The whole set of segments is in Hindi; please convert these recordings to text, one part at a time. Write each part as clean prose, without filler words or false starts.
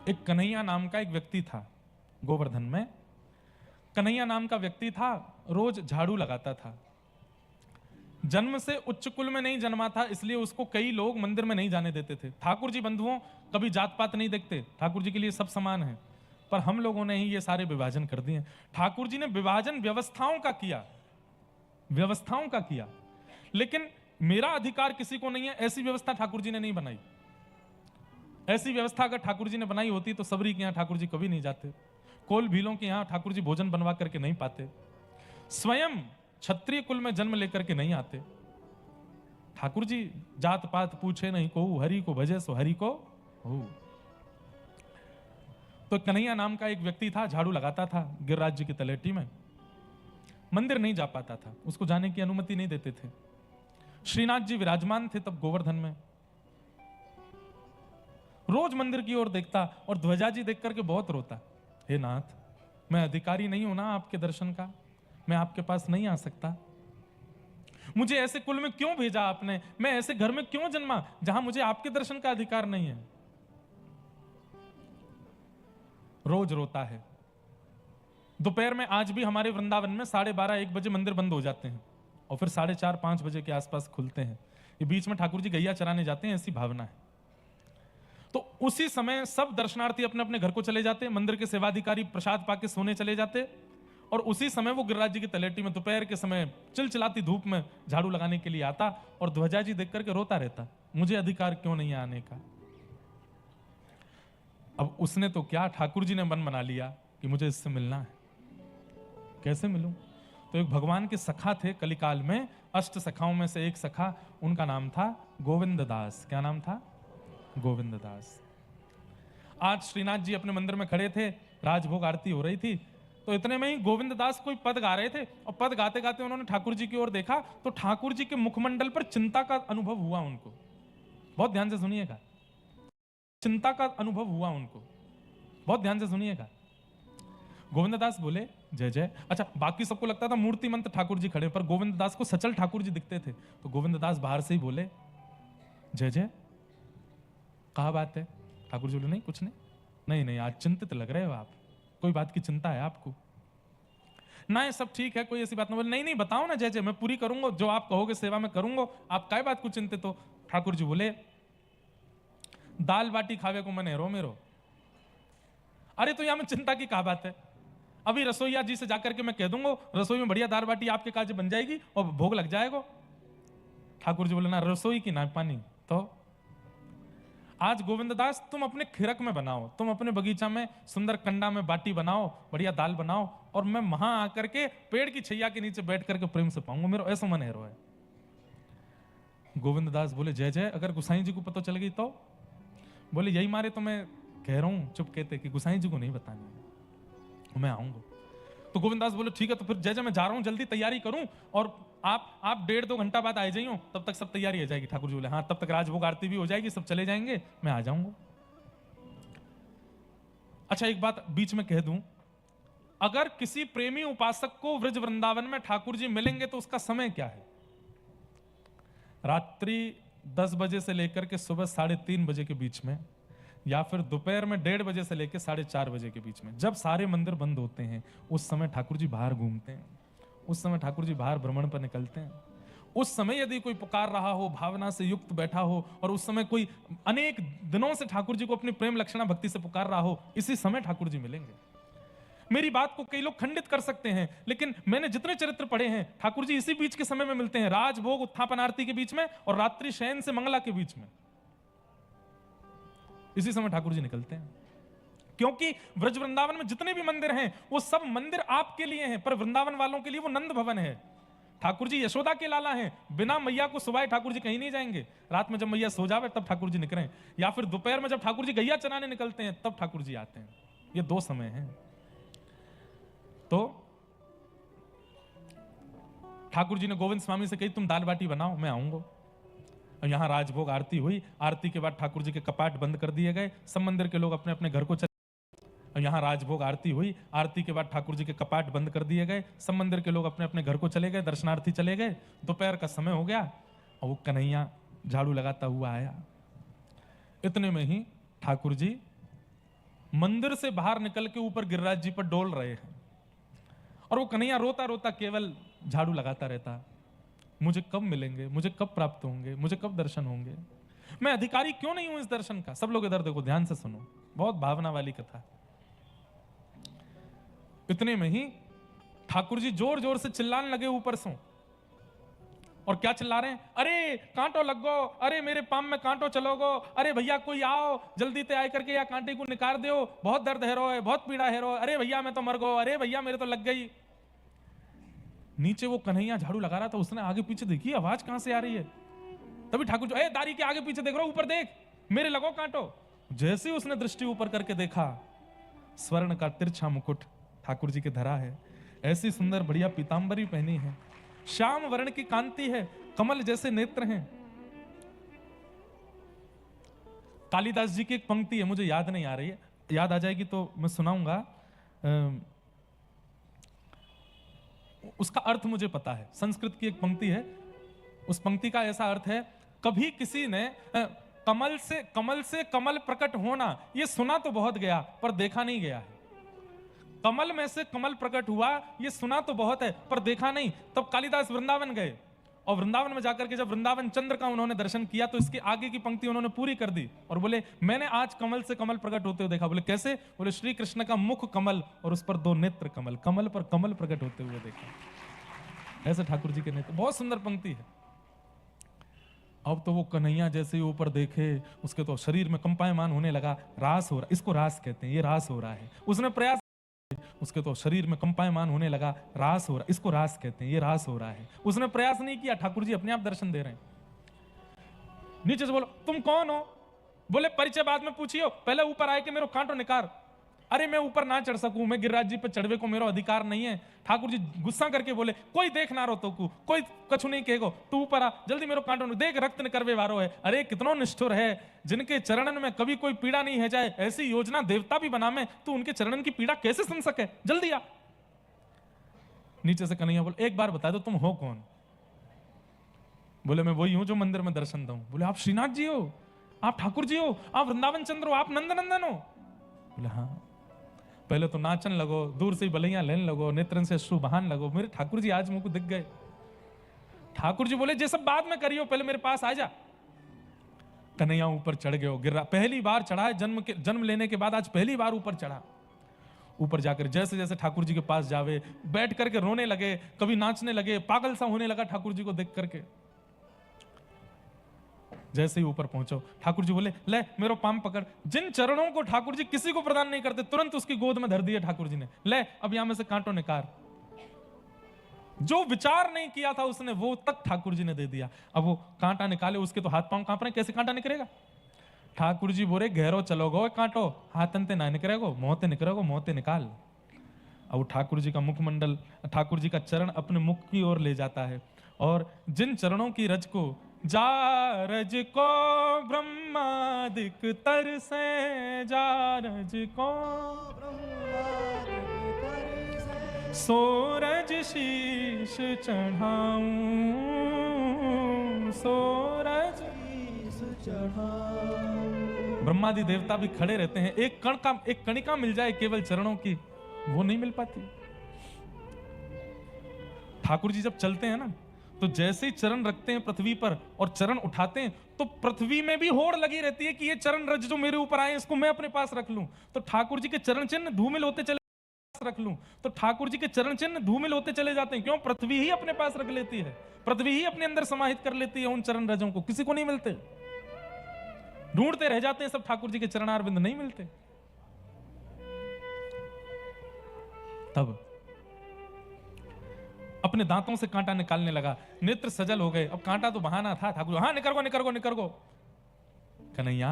एक कन्हैया नाम का एक व्यक्ति था गोवर्धन में। कन्हैया नाम का व्यक्ति था, रोज झाड़ू लगाता था। जन्म से उच्च कुल में नहीं जन्मा था, इसलिए उसको कई लोग मंदिर में नहीं जाने देते थे। ठाकुर जी बंधुओं कभी जात पात नहीं देखते, ठाकुर जी के लिए सब समान है। पर हम लोगों ने ही ये सारे विभाजन कर दिए। ठाकुर जी ने विभाजन व्यवस्थाओं का किया, व्यवस्थाओं का किया, लेकिन मेरा अधिकार किसी को नहीं है, ऐसी व्यवस्था ठाकुर जी ने नहीं बनाई। ऐसी व्यवस्था अगर ठाकुर जी ने बनाई होती तो सबरी के यहां ठाकुर जी कभी नहीं जाते, कोल भीलों के यहां ठाकुर जी भोजन बनवा करके नहीं पाते, स्वयं क्षत्रिय कुल में जन्म लेकर के नहीं आते। ठाकुर जी जात पात पूछे नहीं को, हरि को भजे सो हरि को हो। तो कन्हैया नाम का एक व्यक्ति था, झाड़ू लगाता था गिरिराज जी की तलेटी में, मंदिर नहीं जा पाता था, उसको जाने की अनुमति नहीं देते थे। श्रीनाथ जी विराजमान थे तब गोवर्धन में, रोज मंदिर की ओर देखता और ध्वजा जी देख करके बहुत रोता। हे नाथ, मैं अधिकारी नहीं हूं ना आपके दर्शन का, मैं आपके पास नहीं आ सकता। मुझे ऐसे कुल में क्यों भेजा आपने, मैं ऐसे घर में क्यों जन्मा जहां मुझे आपके दर्शन का अधिकार नहीं है। रोज रोता है। दोपहर में आज भी हमारे वृंदावन में 12:30-1 बजे मंदिर बंद हो जाते हैं और फिर 4:30-5 बजे के आसपास खुलते हैं। ये बीच में ठाकुर जी गैया चराने जाते हैं, ऐसी भावना है। तो उसी समय सब दर्शनार्थी अपने अपने घर को चले जाते, मंदिर के सेवाधिकारी प्रसाद पाके सोने चले जाते, और उसी समय वो गिरिराज जी की तलेटी में दोपहर के समय चिलचिलाती धूप में झाड़ू लगाने के लिए आता और ध्वजा जी देख करके रोता रहता, मुझे अधिकार क्यों नहीं है आने का। अब उसने तो क्या, ठाकुर जी ने मन बना लिया कि मुझे इससे मिलना है। कैसे मिलूं? तो एक भगवान के सखा थे कलिकाल में, अष्ट सखाओं में से एक सखा, उनका नाम था गोविंद दास। क्या नाम था? गोविंद दास। आज श्रीनाथ जी अपने मंदिर में खड़े थे, राजभोग आरती हो रही थी, तो इतने में ही गोविंद दास कोई पद गा रहे थे और पद गाते गाते उन्होंने ठाकुर जी की ओर देखा तो ठाकुर जी के मुखमंडल पर चिंता का अनुभव हुआ उनको। बहुत ध्यान से सुनिएगा, चिंता का अनुभव हुआ उनको, बहुत ध्यान से सुनिएगा। गोविंद दास बोले जय जय। अच्छा, बाकी सबको लगता था मूर्तिमंत ठाकुर जी खड़े, पर गोविंद दास को सचल ठाकुर जी दिखते थे। तो गोविंद दास बाहर से ही बोले जय जय, कहा बात है? ठाकुर जी बोले नहीं कुछ नहीं। नहीं नहीं, आज चिंतित लग रहे हो आप, कोई बात की चिंता है आपको? ना ये सब ठीक है, कोई ऐसी बात ना। बोले नहीं नहीं, बताओ ना जय जय, मैं पूरी करूंगा, जो आप कहोगे सेवा में करूंगा, आप काय बात को चिंतित हो? ठाकुर जी बोले दाल बाटी खावे को मन है रो मेरो। अरे तो यहां में चिंता की क्या बात है? अभी रसोईया जी से जाकर के मैं कह दूंगा, रसोई में बढ़िया दाल बाटी आपके काज बन जाएगी और भोग लग जाएगा। ठाकुर जी बोले ना रसोई की ना पानी। तो आज गोविंद दास तुम अपने खिरक में बनाओ, तुम अपने बगीचा में सुंदर कंडा में बाटी बनाओ, बढ़िया दाल बनाओ, और मैं वहां आकर के पेड़ की छैया के नीचे बैठ करके प्रेम से पाऊंगा, मेरा ऐसा मन है। गोविंद दास बोले जय जय, अगर गुसाई जी को पता चल गई तो? बोले यही मारे तो मैं कह रहा हूं चुप कहते कि गुसाई जी को नहीं बतानी है, मैं आऊंगा। तो गोविंद दास बोले ठीक है, तो फिर जय जय मैं जा रहा हूं, जल्दी तैयारी करूं, और आप 1.5-2 घंटा बाद आ जाइयो, तब तक सब तैयारी हो जाएगी। ठाकुर जी बोले हाँ, तब तक राजभोग आरती भी हो जाएगी, सब चले जाएंगे, मैं आ जाऊंगा। अच्छा, एक बात बीच में कह दूं, अगर किसी प्रेमी उपासक को व्रज वृंदावन में ठाकुर जी मिलेंगे तो उसका समय क्या है? रात्रि 10 बजे से लेकर के सुबह 3:30 बजे के बीच में, या फिर दोपहर में 1:30 बजे से लेकर 4:30 बजे के बीच में, जब सारे मंदिर बंद होते हैं, उस समय ठाकुर जी बाहर घूमते हैं, उस समय ठाकुर जी बाहर भ्रमण पर निकलते हैं। उस समय यदि कोई पुकार रहा हो, भावना से युक्त बैठा हो, और उस समय कोई अनेक दिनों से ठाकुर जी को अपनी प्रेम लक्षणा भक्ति से पुकार रहा हो, इसी समय ठाकुर जी मिलेंगे। मेरी बात को कई लोग खंडित कर सकते हैं, लेकिन मैंने जितने चरित्र पढ़े हैं, ठाकुर जी इसी बीच के समय में मिलते हैं, राजभोग उत्थापन आरती के बीच में और रात्रि शयन से मंगला के बीच में, इसी समय ठाकुर जी निकलते हैं। क्योंकि व्रज वृंदावन में जितने भी मंदिर हैं, वो सब मंदिर आपके लिए हैं, पर वृंदावन वालों के लिए वो नंद भवन है। ठाकुर जी यशोदा के लाला हैं, बिना मैया को सुबाह ठाकुर जी कहीं नहीं जाएंगे। रात में जब मैया सो जावे तब ठाकुर जी निकलें, या फिर दोपहर में जब ठाकुर जी गैया चराने निकलते हैं तब ठाकुर जी आते हैं। ये 2 समय हैं। तो ठाकुर जी ने गोविंद स्वामी से कही तुम दाल बाटी बनाओ, मैं आऊंगा। यहां राजभोग आरती हुई, आरती के बाद ठाकुर जी के कपाट बंद कर दिए गए, सब मंदिर के लोग अपने अपने घर को चले। यहां राजभोग आरती हुई, आरती के बाद ठाकुर जी के कपाट बंद कर दिए गए, सब मंदिर के लोग अपने अपने घर को चले गए, दर्शनार्थी चले गए। दोपहर का समय हो गया और वो कन्हैया झाड़ू लगाता हुआ आया। इतने में ही ठाकुर जी मंदिर से बाहर निकल के ऊपर गिरिराज जी पर डोल रहे हैं, और वो कन्हैया रोता रोता केवल झाड़ू लगाता रहता, मुझे कब मिलेंगे, मुझे कब प्राप्त होंगे, मुझे कब दर्शन होंगे, मैं अधिकारी क्यों नहीं हूं इस दर्शन का। सब लोग इधर देखो, ध्यान से सुनो, बहुत भावना वाली कथा। इतने में ही ठाकुर जी जोर जोर से चिल्लाने लगे ऊपर से। और क्या चिल्ला रहे हैं, अरे कांटो लग गो, अरे मेरे पाम में कांटो चलो गो, अरे भैया कोई आओ जल्दी ते आए करके या कांटे को निकाल दो, बहुत दर्द है रो है, बहुत पीड़ा है रो, अरे भैया मैं तो मर गो, अरे भैया मेरे तो लग गई। नीचे वो कन्हैया झाड़ू लगा रहा था, उसने आगे पीछे देखी आवाज कहां से आ रही है। तभी ठाकुर जी, दारी के आगे पीछे देख रहा, ऊपर देख, मेरे लगो कांटो। जैसे ही उसने दृष्टि ऊपर करके देखा, स्वर्ण का तिरछा मुकुट ठाकुर जी के धरा है, ऐसी सुंदर बढ़िया पीतांबरी पहनी है, श्याम वर्ण की कांति है, कमल जैसे नेत्र हैं। कालिदास जी की एक पंक्ति है, मुझे याद नहीं आ रही है, याद आ जाएगी तो मैं सुनाऊंगा। उसका अर्थ मुझे पता है, संस्कृत की एक पंक्ति है, उस पंक्ति का ऐसा अर्थ है, कभी किसी ने कमल से कमल प्रकट होना ये सुना तो बहुत गया पर देखा नहीं गया है। कमल में से कमल प्रकट हुआ ये सुना तो बहुत है पर देखा नहीं। तब कालिदास वृंदावन गए, और वृंदावन में जाकर के जब वृंदावन चंद्र का उन्होंने दर्शन किया तो इसके आगे की पंक्ति उन्होंने पूरी कर दी और बोले, मैंने आज कमल से कमल प्रकट होते हुए देखा। बोले कैसे? बोले श्री कृष्ण का मुख कमल और उस पर दो नेत्र कमल, कमल पर कमल प्रकट होते हुए देखा। ऐसे ठाकुर जी के नेत्र, बहुत सुंदर पंक्ति है। अब तो वो कन्हैया जैसे ही ऊपर देखे, उसके तो शरीर में कंपायमान होने लगा, रास हो रहा, इसको रास कहते हैं, ये रास हो रहा है। उसने प्रयास, उसके तो शरीर में कंपायमान होने लगा, रास हो रहा, इसको रास कहते हैं, ये रास हो रहा है। उसने प्रयास नहीं किया, ठाकुर जी अपने आप दर्शन दे रहे हैं। नीचे से बोलो, तुम कौन हो? बोले परिचय बाद में पूछियो, पहले ऊपर आए कि मेरे कांटो निकार। अरे मैं ऊपर ना चढ़ सकूं, मैं गिरिराज जी पर चढ़वे को मेरा अधिकार नहीं है। ठाकुर जी गुस्सा करके बोले, कोई देख ना रो तो को, कोई कछु नहीं कहेगो, तू ऊपर आ, जल्दी मेरे कांटो देख, रक्त न करवे वारो है। अरे कितनो निष्ठुर है, जिनके चरणन में कभी कोई पीड़ा नहीं है जाए, ऐसी योजना देवता भी बना में, तू उनके चरणन की पीड़ा कैसे सुन सके, जल्दी आ। नीचे से कन्हैया बोले, एक बार बता दो तुम हो कौन? बोले मैं वही हूं जो मंदिर में दर्शन दूं। बोले आप श्रीनाथ जी हो, आप ठाकुर जी हो, आप वृंदावन चंद्र हो, आप नंदनंदन हो? बोले हाँ। पहले तो नाचन लगो, दूर से बलैया लेने लगो, नेत्रन से अश्रु बहान लगो, मेरे ठाकुर जी आज मुझको दिख गए। ठाकुर जी बोले, ये सब बाद में करियो, पहले मेरे पास आ जा। कन्हैया ऊपर चढ़ गए, गिरा, पहली बार चढ़ा है जन्म लेने के बाद, आज पहली बार ऊपर चढ़ा। ऊपर जाकर जैसे जैसे ठाकुर जी के पास जावे, बैठ करके रोने लगे, कभी नाचने लगे, पागल सा होने लगा ठाकुर जी को देख करके। जैसे ही ऊपर पहुंचो, ठाकुर जी बोले, ले मेरो पाम पकड़। जिन चरणों को ठाकुर जी किसी को प्रदान नहीं करते, तुरंत उसकी गोद में धर दिया ठाकुर जी ने। ले अब यहां में से कांटो निकाल। जो विचार नहीं किया था उसने, वो तक ठाकुर जी ने दे दिया। अब वो कांटा निकाले, उसके तो हाथ पांव कांप रहे, कैसे कांटा निकलेगा? ठाकुर जी बोले, गहरो चलोगो कांटो, हाथन ना निकलेगो, मोहते निकलेगो, मोहते निकाल। अब ठाकुर जी का मुखमंडल, ठाकुर जी का चरण अपने मुख की ओर ले जाता है, और जिन चरणों की रज को जा रज को ब्रह्मादिक तरसे, जा रज को सोरज शीश चढ़ाऊं, सोरज शीश चढ़ाऊं। ब्रह्मादि देवता भी खड़े रहते हैं, एक कणिका मिल जाए केवल चरणों की, वो नहीं मिल पाती। ठाकुर जी जब चलते हैं ना, तो जैसे ही चरण रखते हैं पृथ्वी पर और चरण उठाते हैं, तो पृथ्वी में भी होड़ लगी रहती है कि ये चरण रज जो मेरे ऊपर आए, इसको मैं अपने पास रख लूं। तो ठाकुर जी के चरण चिन्ह धूमिल होते चले रख लूं, तो ठाकुर जी के चरण चिन्ह धूमिल होते चले जाते हैं। क्यों? पृथ्वी ही अपने पास रख लेती है, पृथ्वी ही अपने अंदर समाहित कर लेती है उन चरण रजों को, किसी को नहीं मिलते। ढूंढते रह जाते हैं सब, ठाकुर जी के चरणारविंद नहीं मिलते। तब अपने दांतों से कांटा निकालने लगा, नेत्र सजल हो गए। अब कांटा तो बहाना था, ठाकुर हाँ निकर गो निकर गो निकर गो। कन्हैया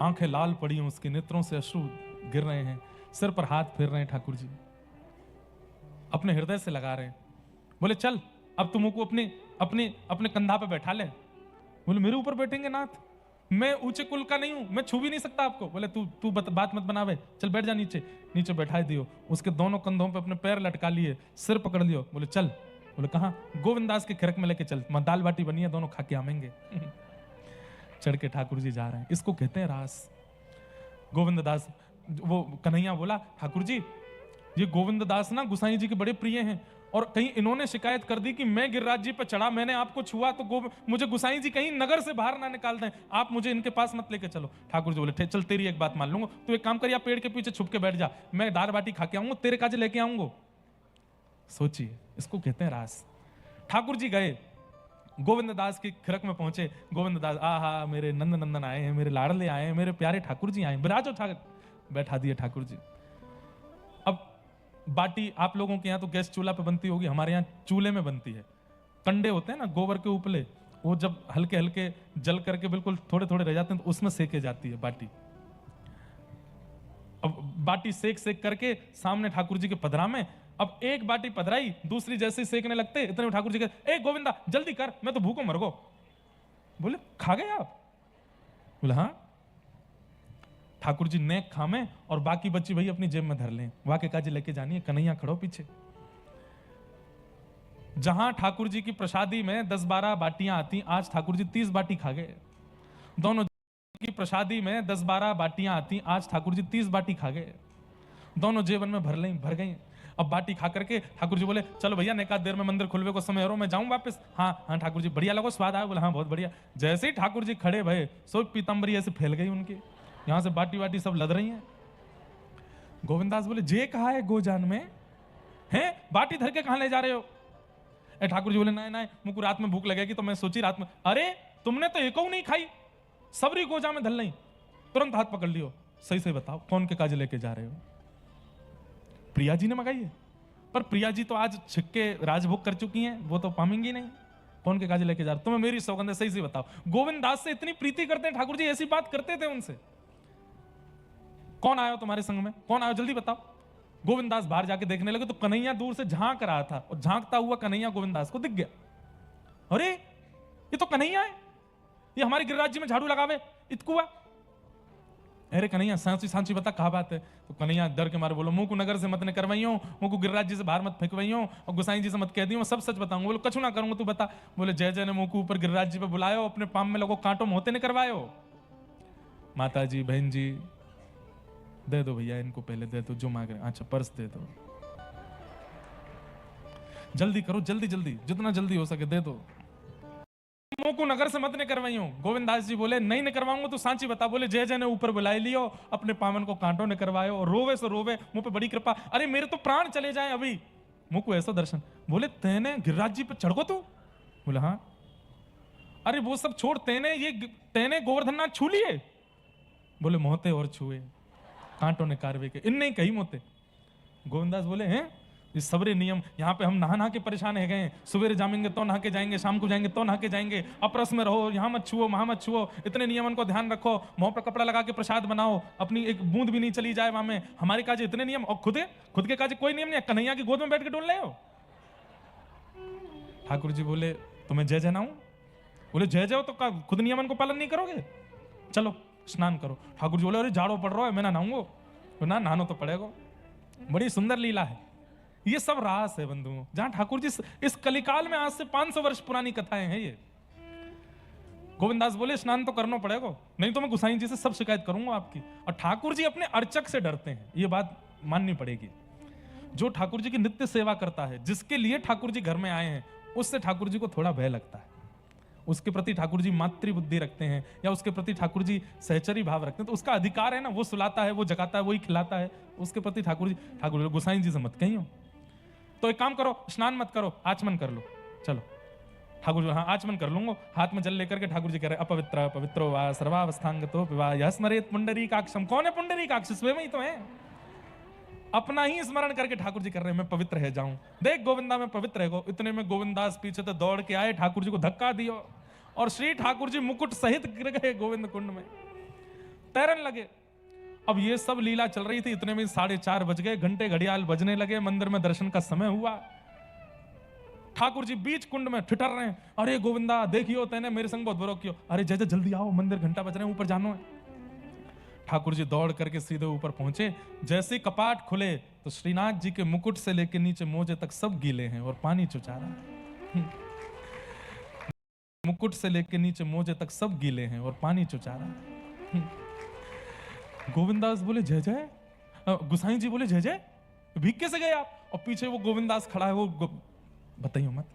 आंखें लाल पड़ी हैं, उसके नेत्रों से अश्रु गिर रहे हैं, सिर पर हाथ फेर रहे हैं ठाकुर जी, अपने हृदय से लगा रहे हैं। बोले चल अब तुम को अपने अपने अपने कंधा पे बैठा ले। बोले मेरे ऊपर बैठेंगे नाथ, मैं ऊंचे कुल का नहीं हूं, मैं छू भी नहीं सकता आपको। बोले तू बात मत बनावे, चल बैठ जा नीचे। नीचे बैठा दियो, उसके दोनों कंधों पे अपने पैर लटका लिए, सिर पकड़ लियो। बोले चल। बोले कहां? गोविंदास के खिरक में लेके चल, दाल बाटी बनी है, दोनों खा के आवेंगे। चढ़ के ठाकुर जी जा रहे हैं, इसको कहते हैं रास। गोविंद दास वो कन्हैया बोला, ठाकुर जी ये गोविंद दास ना गुसाई जी के बड़े प्रिय हैं, और कहीं इन्होंने शिकायत कर दी कि मैं गिरिराज जी पर चढ़ा, मैंने आपको छुआ, तो मुझे गुसाई जी कहीं नगर से बाहर ना निकाल दें, आप मुझे इनके पास मत लेके चलो। ठाकुर जी बोले, चल तेरी एक बात मान लूंगा, तू एक काम कर, या पेड़ के पीछे छुप के बैठ जा, मैं दाल बाटी खा के आऊंगा, तेरे काजे लेके आऊंगा। सोचिए, इसको कहते हैं रास। ठाकुर जी गए, गोविंद दास की खिरक में पहुंचे। गोविंद दास, आहा मेरे नंद नंदन आए हैं, मेरे लाडले आए हैं, मेरे प्यारे ठाकुर जी आए हैं, बिराजो ठाकुर। बैठा दिए ठाकुर जी। अब बाटी आप लोगों के यहाँ तो गैस चूल्हा पे बनती होगी, हमारे यहाँ चूल्हे में बनती है। कंडे होते हैं ना गोबर के उपले, वो जब हल्के हल्के जल करके बिल्कुल थोड़े थोड़े रह जाते हैं तो उसमें सेके जाती है बाटी। अब बाटी सेक सेक करके सामने ठाकुर जी के पधरा में, अब एक बाटी पधराई, दूसरी जैसे ही सेकने लगते इतने में ठाकुर जी कहते, ए गोविंदा जल्दी कर, मैं तो भूखों मर गो। बोले, खा गए आप? बोले हाँ। ठाकुर जी नेक खामे और बाकी बच्ची भाई अपनी जेब में धर लें, वाके काजी लेके जानी है, कन्हैया खड़ो पीछे। जहां ठाकुर जी की प्रसादी में 10-12 बाटियां आती, आज ठाकुर जी 30 बाटी खा गए। दोनों की प्रसादी में 10-12 बाटियां आती, आज ठाकुर जी 30 बाटी खा गए। दोनों जेबन में भर गई। अब बाटी खा करके ठाकुर जी बोले, चलो भैया नेकात देर में मंदिर खुलवे को समय हो, मैं जाऊं वापस। हाँ हाँ ठाकुर जी, बढ़िया लगो, स्वाद आया? बोले हाँ बहुत बढ़िया। जैसे ही ठाकुर जी खड़े भये, सो पीताम्बरी ऐसे फैल गई उनकी, यहां से बाटी वाटी सब लद रही हैं। गोविंदास बोले, जे कहा है गोजान में है, बाटी धर के कहां ले जा रहे हो? ठाकुर जी बोले, नहीं नहीं मुझको रात में भूख लगेगी तो मैं सोची रात में। अरे तुमने तो एको नहीं खाई, सबरी गोजा में धल नहीं। तुरंत हाथ पकड़ लियो, सही सही बताओ कौन के काज लेके जा रहे हो? प्रिया जी ने मंगाई है, पर प्रिया जी तो आज छिक्के राजभोग कर चुकी हैं, वो तो पामेंगी नहीं, कौन के काज लेके जा रहे? तुम्हें मेरी सौगंध है, सही से बताओ। गोविंद दास से इतनी प्रीति करते हैं ठाकुर जी, ऐसी बात करते थे उनसे। कौन आया तुम्हारे संग में, कौन आया जल्दी बताओ। गोविंद दास बाहर जाके देखने लगे तो कन्हैया दूर से झांक रहा था, और झांकता हुआ कन्हैया गोविंद दास को दिख गया। अरे ये तो कन्हैया है, ये हमारे गिरिराज जी में झाड़ू लगावे इतकुआ। अरे कन्हैया सांची सांची बता कहा बात है? तो कन्हैया डर के मारे बोलो, मुंह को नगर से मत ने करवाइयो, मुंह को गिरिराज जी से बाहर मत फेंकवाइयो, और गुसाई जी से मत कह दियो, मैं सब सच बताऊंगा। बोलो कछु ना करूंगा, तू बता। बोले, जय जय ने मुंह को ऊपर गिरिराज जी पे बुलायो, अपने पाम में लगो कांटों में होते ने करवायो। माता जी बहन जी दे दो भैया इनको, पहले दे दो जो मांग रहे। अच्छा पर्स दे दो, जल्दी करो, जल्दी जल्दी, जितना जल्दी हो सके दे दो। मुंह को नगर से मत ने करवाइयो। गोविंद दास जी बोले, नहीं ने करवाऊंगा तो सांची बता। बोले, जय जय ने ऊपर बुलाई लियो, अपने पावन को कांटों ने करवायो, और रोवे से रोवे, मुंह पे बड़ी कृपा। अरे मेरे तो प्राण चले जाए अभी, मुंह को ऐसा दर्शन। बोले, तेने गिरिराज जी पे चढ़ गो तू? बोले हाँ। अरे वो सब छोड़, तेने गोवर्धन नाथ छू लिए? बोले, मोहते और छुए, कांटों ने कारवे के, इन नहीं कही मोते। गोविंदास बोले, हैं ये सबरे नियम, यहाँ पे हम नहा नहा के परेशान है गए, सवेरे जामेंगे तो नहा के जाएंगे, शाम को जाएंगे तो नहा के जाएंगे, अपरस में रहो, यहाँ मत छुओ वहां मत छुओ, इतने नियमन को ध्यान रखो, मुंह पर कपड़ा लगा के प्रसाद बनाओ, अपनी एक बूंद भी नहीं चली जाए वहां में, हमारे काज इतने नियम, और खुद के काज कोई नियम नहीं है, कन्हैया की गोद में बैठ के डोल रहे हो। ठाकुर जी बोले, तुम्हें जय जय नाऊं? बोले, जय जय हो तो खुद नियमन को पालन नहीं करोगे? चलो स्नान करो। ठाकुर जी बोले, अरे जाड़ो पड़ रहा है, मैं ना नहाऊंगा। तो ना नहानो तो पड़ेगा। बड़ी सुंदर लीला है, ये सब रास है बंधुओं, जहां ठाकुर जी इस कलिकाल में आज से 500 वर्ष पुरानी कथाएं हैं ये। गोविंदास बोले, स्नान तो करना पड़ेगा, नहीं तो मैं गुसाई जी से सब शिकायत करूंगा आपकी। और ठाकुर जी अपने अर्चक से डरते हैं, ये बात माननी पड़ेगी। जो ठाकुर जी की नित्य सेवा करता है, जिसके लिए ठाकुर जी घर में आए हैं, उससे ठाकुर जी को थोड़ा भय लगता है। उसके प्रति ठाकुर जी मातृ बुद्धि रखते हैं, या उसके प्रति ठाकुर जी सहचरी भाव रखते हैं, तो उसका अधिकार है ना, वो सुलाता है, वो जगाता है, वही खिलाता है, उसके प्रति ठाकुर जी गोसाई जी से मत कहियो। तो एक काम करो, स्नान मत करो, आचमन कर लो। चलो ठाकुर जी, हाँ आचमन कर लूंगा। हाथ में जल लेकर के ठाकुर जी कह रहे, अपवित्र पवित्रो वा सर्वावस्थांगतो विवाह यह स्मरेत पुंडरीकाक्षम। कौन है पुंडरीकाक्ष? स्वयं ही तो है, अपना ही स्मरण करके ठाकुर जी कर रहे हैं, मैं पवित्र है जाऊं, देख गोविंदा मैं पवित्र है गो। इतने में गोविंदास पीछे तो दौड़ के आए, ठाकुर जी को धक्का दियो, और श्री ठाकुर जी मुकुट सहित गिर गए गोविंद कुंड में, तैरन लगे। अब ये सब लीला चल रही थी, इतने में 4:30 बज गए, घंटे घड़ियाल बजने लगे, मंदिर में दर्शन का समय हुआ। ठाकुर जी बीच कुंड में ठिठर रहे हैं, अरे गोविंदा देखियो, तेने मेरे संग बहुत बुरा किया। अरे जय जय जल्दी आओ, मंदिर घंटा बज रहे हैं, ऊपर जानो है। ठाकुर जी दौड़ करके सीधे ऊपर पहुंचे। जैसे कपाट खुले तो श्रीनाथ जी के मुकुट से लेकर नीचे मोजे तक सब गीले हैं और पानी चुचा रहा है। मुकुट से लेकर नीचे मोजे तक सब गीले हैं और पानी चुचा रहा है। गोविंदास बोले, जय जय गुसाई जी बोले जय जय भीग कैसे गए आप? और पीछे वो गोविंदास खड़ा है, वो बताइए मत।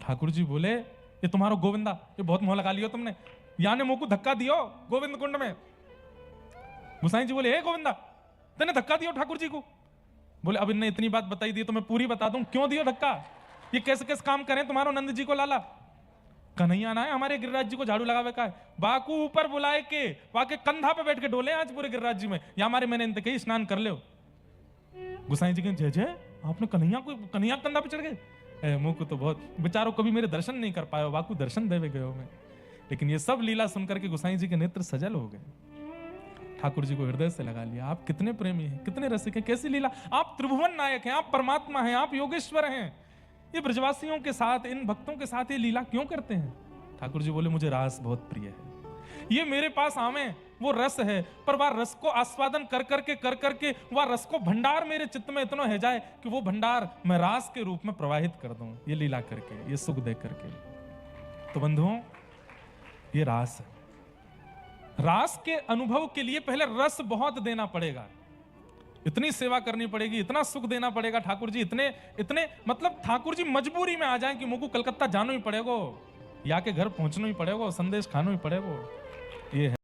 ठाकुर जी बोले ये तुम्हारा गोविंदा, ये बहुत मोह लगा लियो तुमने, यहाँ ने मुंह को धक्का दियो गोविंद कुंड में। गुसाई जी बोले हे गोविंदा तूने धक्का दियो ठाकुर जी को? बोले अब इनने इतनी बात बताई दी तो मैं पूरी बता दूं क्यों दियो धक्का, ये कैसे कैसे काम करें तुम्हारो नंद जी को लाला। कन्हैया ना है हमारे गिरिराज जी को झाड़ू लगावे का है, बाकू ऊपर बुलाए के वाके कंधा पे बैठ के डोले आज पूरे गिरिराज जी में, या हमारे मैंने इनते कही स्नान कर लो। गुसाई जी के जय जय आपने कन्हैया कंधा पे चढ़ गए, मुंह को तो बहुत बेचारों कभी मेरे दर्शन नहीं कर पाए, बाकू दर्शन देवे गए मैं। लेकिन ये सब लीला सुनकर के गुसाई जी के नेत्र सजल हो गए। ठाकुर जी को हृदय से लगा लिया, आप कितने प्रेमी हैं, कितने रसिक हैं, कैसी लीला, आप त्रिभुवन नायक हैं, आप परमात्मा हैं, आप योगेश्वर हैं, ये ब्रजवासियों के साथ इन भक्तों के साथ ये लीला क्यों करते हैं? ठाकुर जी बोले मुझे रास बहुत प्रिय है, ये मेरे पास आवे वो रस है, पर वह रस को आस्वादन कर करके वह रस को भंडार मेरे चित्त में इतना है जाए कि वो भंडार मैं रास के रूप में प्रवाहित कर दूं, ये लीला करके, ये सुख दे करके। तो बंधुओं ये रास है। रास के अनुभव के लिए पहले रस बहुत देना पड़ेगा, इतनी सेवा करनी पड़ेगी, इतना सुख देना पड़ेगा। ठाकुर जी इतने मतलब ठाकुर जी मजबूरी में आ जाएं कि मुझको कलकत्ता जाना ही पड़ेगा, या के घर पहुंचना ही पड़ेगा, संदेश खाना ही पड़ेगा। ये है